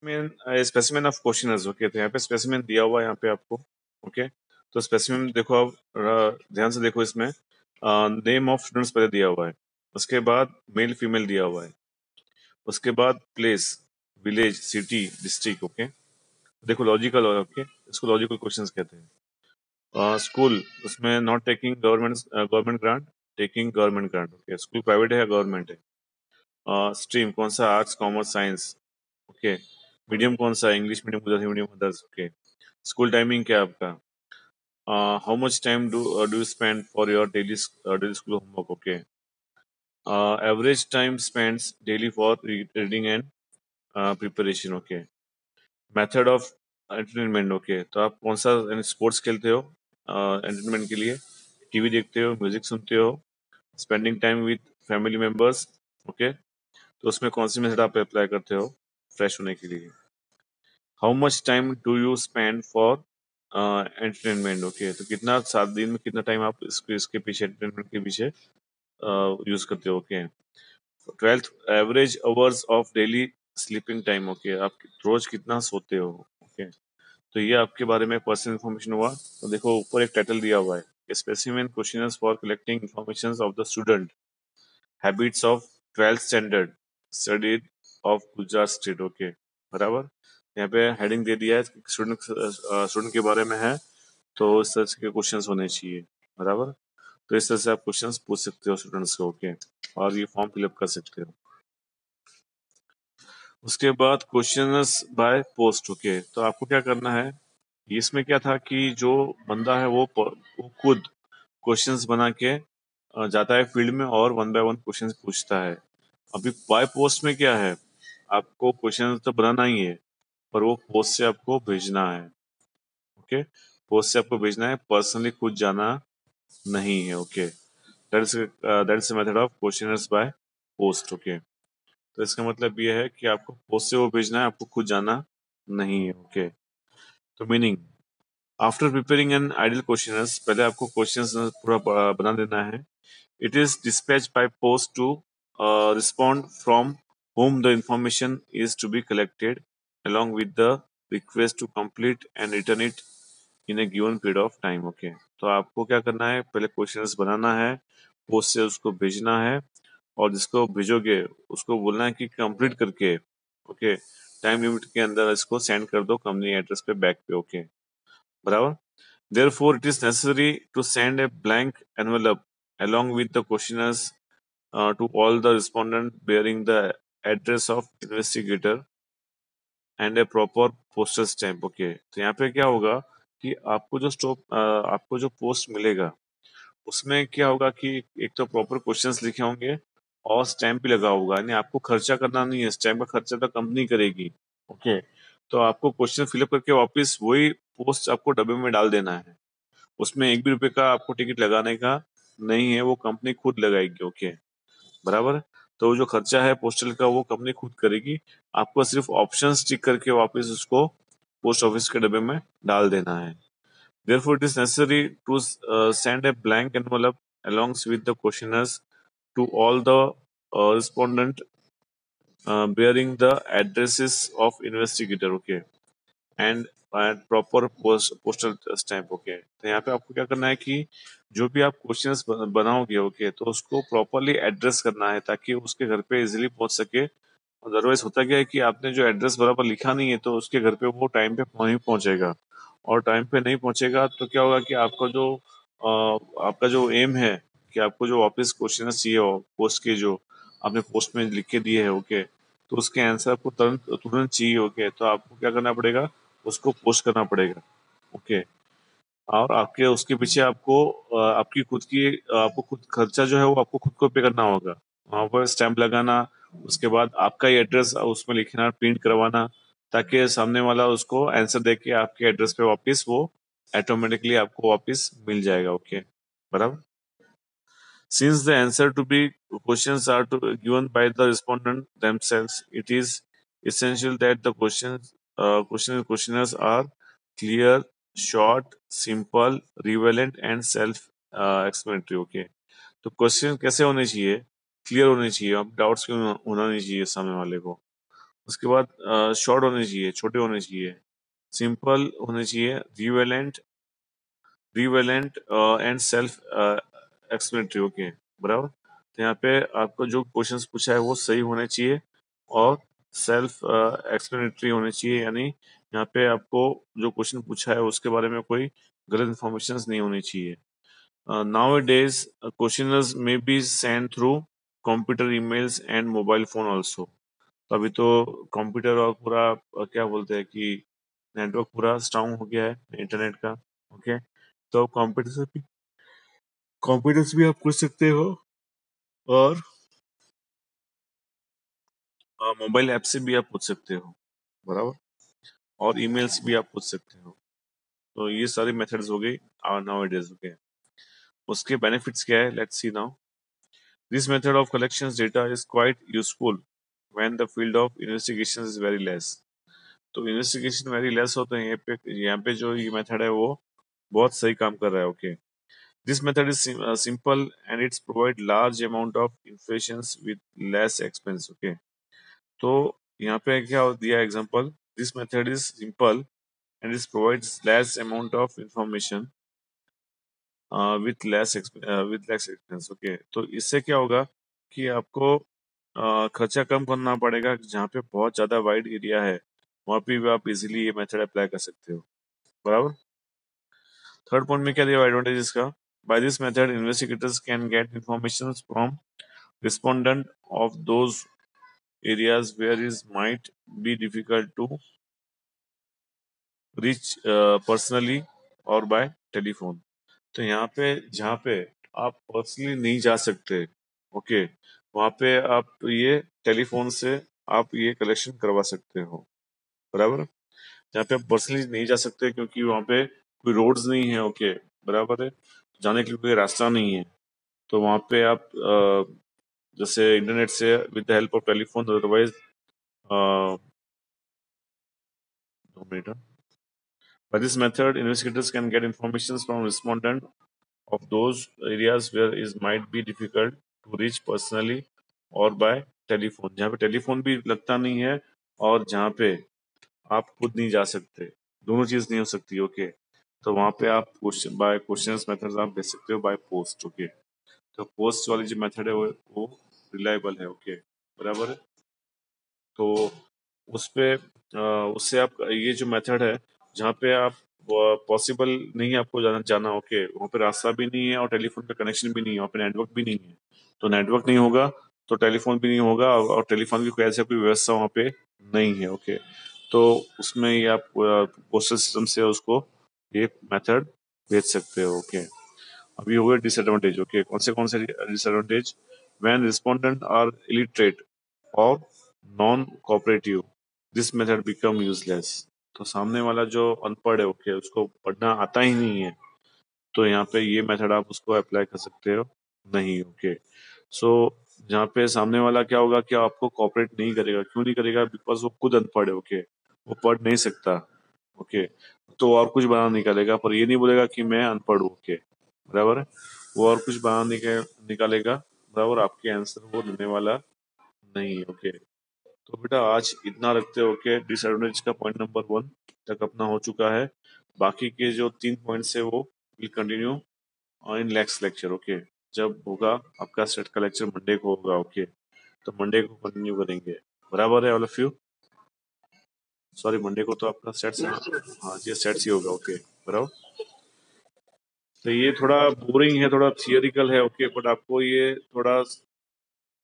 Specimen of questioners. Okay, तो यहाँ पे स्पेसिमेन दिया हुआ है यहाँ पे आपको। ओके, तो स्पेसिमेन देखो आप, ध्यान से देखो। इसमें नेम ऑफ स्टूडेंट्स पहले दिया हुआ है, उसके बाद मेल फीमेल दिया हुआ है, उसके बाद place, village, city, district. Okay, देखो लॉजिकल। ओके, इसको लॉजिकल क्वेश्चंस कहते हैं। स्कूल, उसमें not taking government grant, taking government grant. Okay, school private है या गवर्नमेंट है। स्ट्रीम कौन सा, arts, commerce, science. Okay, medium कौन सा, English medium, Gujarati medium, others. Okay, school timing क्या है आपका, how much time do you spend for your daily school homework. Okay, average time spends daily for reading and preparation. Okay, method of entertainment. Okay, तो आप कौन सा sports खेलते हो entertainment के लिए, टीवी देखते हो, म्यूजिक सुनते हो, spending time with family members. Okay, तो उसमें कौन सी मेथड आप अप्लाई करते हो फ्रेश होने के लिए। How much time do you spend for entertainment. Okay, तो कितना, 7 दिन में कितना टाइम आप इसके पीछे, एंटरटेनमेंट के पीछे यूज करते हो। Okay, 12th, average hours of daily sleeping time. Okay, आप रोज कितना सोते हो। ओके, तो ये आपके बारे में पर्सनल इन्फॉर्मेशन हुआ। तो देखो ऊपर एक टाइटल दिया हुआ है, specimen questions for collecting information of the student, habits of 12th standard, study of Gujarat state. Okay, बराबर। यहाँ पे हेडिंग दे दिया है, स्टूडेंट के बारे में है, तो इस तरह के क्वेश्चंस होने चाहिए, बराबर। तो इस तरह से आप क्वेश्चंस पूछ सकते हो स्टूडेंट्स को। ओके, और ये फॉर्म फिलअप कर सकते हो। उसके बाद क्वेश्चंस बाय पोस्ट। ओके, तो आपको क्या करना है, इसमें क्या था कि जो बंदा है वो खुद क्वेश्चंस बना के जाता है फील्ड में और 1 बाय 1 क्वेश्चंस पूछता है। अभी बाय पोस्ट में क्या है, आपको क्वेश्चन तो बनाना ही है, पर वो पोस्ट से आपको भेजना है। ओके, पोस्ट से आपको भेजना है, पर्सनली खुद जाना नहीं है। Okay, that's method of questioners by post. Okay, तो इसका मतलब ये है कि आपको पोस्ट से वो भेजना है, आपको खुद जाना नहीं है। ओके, तो meaning, after preparing an ideal questionnaires, पहले आपको क्वेश्चंस पूरा बना देना है। It is dispatch by post to respond from whom the information is to be collected along with the request to complete and return it in a given period of time. Okay, तो आपको क्या करना है, पहले questions बनाना है, post से उसको भेजना है, और जिसको भेजोगे उसको बोलना है कि कंप्लीट करके, ओके, टाइम लिमिट के अंदर इसको सेंड कर दो कंपनी एड्रेस पे, बैक पे। ओके, बराबर। Therefore, it is necessary to send a blank envelope along with the questionnaires to all the respondents bearing the address of investigator and a proper postal stamp. Okay, तो यहाँ पे क्या होगा कि आपको जो पोस्ट मिलेगा उसमें क्या होगा कि एक तो प्रॉपर क्वेश्चंस लिखे होंगे और स्टैम्प भी लगा होगा, यानी आपको खर्चा करना नहीं है, स्टैम्प का खर्चा तो कंपनी करेगी। ओके, तो आपको क्वेश्चन फिलअप करके वापस वही पोस्ट आपको डब्बे में डाल देना है। उसमें 1 भी रुपए का आपको टिकट लगाने का नहीं है, वो कंपनी खुद लगाएगी। ओके, बराबर। तो जो खर्चा है पोस्टल का वो कंपनी खुद करेगी, आपको सिर्फ ऑप्शन टिक करके वापस उसको पोस्ट ऑफिस के डब्बे में डाल देना है। Therefore, it is necessary to send a blank envelope along with the questionnaires to all the respondent bearing the addresses of investigator. Okay, and proper postal stamp. Okay, तो यहाँ पे आपको क्या करना है कि जो भी आप क्वेश्चंस बनाओगे, ओके, तो उसको प्रॉपरली एड्रेस करना है ताकि उसके घर पे इजीली पहुंच सके। अदरवाइज होता क्या है कि आपने जो एड्रेस बराबर लिखा नहीं है, तो उसके घर पे वो टाइम पे नहीं पहुंचेगा, और टाइम पे नहीं पहुंचेगा तो क्या होगा कि आपका जो एम है कि आपको जो वापस क्वेश्चन चाहिए हो पोस्ट के, जो आपने पोस्ट में लिख के दिए है, ओके, तो उसके आंसर आपको तुरंत तुरंत चाहिए। ओके, तो आपको क्या करना पड़ेगा, उसको पोस्ट करना पड़ेगा। ओके, और आपके उसके पीछे आपको खुद खर्चा जो है वो आपको खुद को पे करना होगा। वहां पर स्टैंप लगाना, उसके बाद आपका ही एड्रेस उसमें लिखना, प्रिंट करवाना, ताकि सामने वाला उसको आंसर देके आपके एड्रेस पे वापस वो ऑटोमेटिकली आपको वापस मिल जाएगा। ओके, बराबर। Since the answer to be questions are given by the respondent themselves, it is essential that the questionnaires are clear, short, simple, relevant and self-explanatory. Okay, तो क्वेश्चन कैसे होने चाहिए, क्लियर होने चाहिए, अब डाउट्स क्यों होना नहीं चाहिए सामने वाले को। उसके बाद शॉर्ट होने चाहिए, छोटे होने चाहिए, सिंपल होने चाहिए, relevant and self explanatory. Okay, बराबर। तो यहाँ पे आपको जो क्वेश्चंस पूछा है वो सही होने चाहिए और सेल्फ एक्सप्लेनेटरी होने चाहिए, यानी यहाँ पे आपको जो क्वेश्चन पूछा है उसके बारे में कोई गलत इन्फॉर्मेशन नहीं होनी चाहिए। Nowadays, questionnaires may be sent through computer emails and mobile phone also. तो अभी तो कंप्यूटर और पूरा क्या बोलते हैं कि नेटवर्क पूरा स्ट्रांग हो गया है इंटरनेट का। ओके, तो कंप्यूटर से भी आप पूछ सकते हो और मोबाइल ऐप से भी आप पूछ सकते हो, बराबर। और ईमेल से भी आप पूछ सकते हो। तो ये सारी मेथड्स हो गई नाउ-ए-डेज। ओके, उसके बेनिफिट्स क्या है, let's see now. This method of collections data is quite useful when the field of investigation is very less. तो इन्वेस्टिगेशन वेरी लेस हो तो यहाँ पे जो ये मेथड है वो बहुत सही काम कर रहा है। Okay, this method is simple and it's provide large amount of information with less expense. Okay, तो यहाँ पे क्या दिया example, this method is simple and it's provides less amount of information with less expense. Okay, तो इससे क्या होगा कि आपको खर्चा कम करना पड़ेगा, जहाँ पे बहुत ज्यादा वाइड एरिया है वहाँ पे भी आप इजीली ये मेथड अप्लाई कर सकते हो, बराबर। थर्ड पॉइंट में क्या दिया एडवांटेज इसका, by this method investigators can get information from respondent of those areas where is might be difficult to reach personally और बाय टेलीफोन। तो यहाँ पे जहाँ पे आप पर्सनली नहीं जा सकते, ओके, वहाँ पे आप ये टेलीफोन से आप ये कलेक्शन करवा सकते हो, बराबर। जहाँ पे आप पर्सनली नहीं जा सकते क्योंकि वहाँ पे कोई रोड्स नहीं है, ओके, बराबर है, जाने के लिए कोई रास्ता नहीं है, तो वहाँ पे आप जैसे इंटरनेट से with the help of telephone, otherwise by this method investigators can get information from respondent of those areas where it might be difficult to reach personally और बाय टेलीफोन, जहाँ पे टेलीफोन भी लगता नहीं है और जहाँ पे आप खुद नहीं जा सकते, दोनों चीज नहीं हो सकती। ओके, तो वहाँ पे आप बाय क्वेश्चंस मेथड्स आप भेज सकते हो बाय पोस्ट। ओके, तो पोस्ट वाली जो मेथड है वो रिलायबल है। ओके, बराबर है। तो उस पे उससे आप ये जो मेथड है जहाँ पे आप पॉसिबल नहीं है आपको जाना, ओके, वहाँ पे रास्ता भी नहीं है और टेलीफोन का कनेक्शन भी नहीं है, वहाँ पे नेटवर्क भी नहीं है, तो नेटवर्क नहीं होगा तो टेलीफोन भी नहीं होगा और टेलीफोन की कोई ऐसी कोई व्यवस्था वहाँ पे नहीं है। ओके, तो उसमें ये आप पोस्टल सिस्टम से उसको ये मेथड भेज सकते हो। ओके, अभी हो गए डिसएडवांटेज। ओके, कौन से disadvantage, when respondent are illiterate और non cooperative this method become useless. तो सामने वाला जो अनपढ़ है, ओके, उसको पढ़ना आता ही नहीं है, तो यहाँ पे ये मेथड आप उसको अप्लाई कर सकते हो नहीं। ओके, सो जहाँ पे सामने वाला क्या होगा कि आपको कोऑपरेट नहीं करेगा, क्यों नहीं करेगा, बिकॉज वो खुद अनपढ़ है। ओके, वो पढ़ नहीं सकता। ओके, तो और कुछ बहाना निकालेगा पर ये नहीं बोलेगा कि मैं अनपढ़ हूँ। ओके, बराबर है, वो और कुछ बहाना निकालेगा, बराबर, आपके आंसर वो देने वाला नहीं। ओके, तो बेटा आज इतना रखते हो। ओके, डिसएडवांटेज का पॉइंट नंबर 1 तक अपना हो चुका है, बाकी के जो 3 पॉइंट्स है वो will continue in next lecture. Okay, जब होगा आपका सेट का लेक्चर मंडे को होगा। ओके, तो मंडे को कंटिन्यू करेंगे, बराबर है all of you. Sorry, Monday को तो आपका सेट, हाँ जी, सेट ही होगा। ओके, बराबर। तो ये थोड़ा बोरिंग है, थोड़ा थियोरिकल है। ओके, बट आपको ये थोड़ा